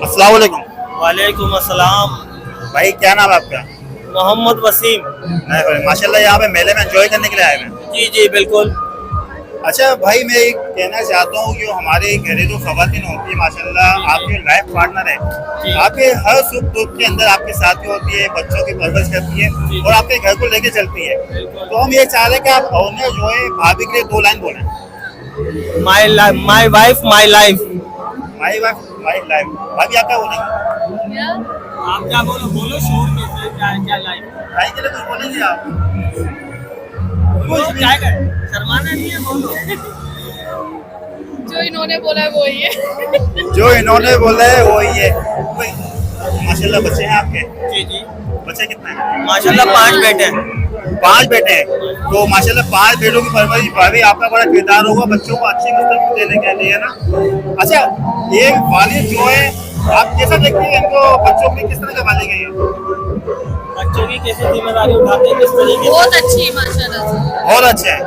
अस्सलाम वालेकुम। वालेकुम अस्सलाम। भाई क्या नाम है आपका? मोहम्मद वसीम। माशाल्लाह यहाँ पे मेले में एंजॉय करने के लिए आए हैं। जी जी बिल्कुल। अच्छा भाई, मैं एक कहना चाहता हूँ जो हमारे घरेलू खवातीन होती है माशाल्लाह आपके लाइफ पार्टनर है, आपके हर सुख दुख के अंदर आपके साथी होती है, बच्चों की परवरिश करती है और आपके घर को लेके चलती है। तो हम ये चाह रहे हैं कि आप ओनर जो है भाभी के लिए 2 लाइन बोलें। My wife my life. My wife my life. भाभी आप क्या बोलेंगे? आप क्या बोलो बोलो शोर में से क्या लाइफ। भाई के लिए कुछ बोलेंगे आप? बोलो क्या कर शर्माना नहीं है बोलो। जो इन्होंने बोला है वो ही है। जो इन्होंने बोला है वो ही है। माशाल्लाह बच्चे हैं आपके? जी जी बच्चे कितने हैं? माशाल्लाह 5 बेटे हैं। 5 बेटे हैं। तो माशाल्लाह 5 बेटों की परवरिश भाभी आपका बड़ा किरदार होगा बच्चों को अच्छी मुस्तकबिल देने के लिए, है ना? अच्छा, एक वालिद जो है आप कैसा देखते हैं इनको, बच्चों की किस तरह का वालिद है ये? बच्चों की कैसे जिम्मेदारी उठाते हैं किस तरीके से? बहुत अच्छी माशाल्लाह से। बहुत अच्छा है।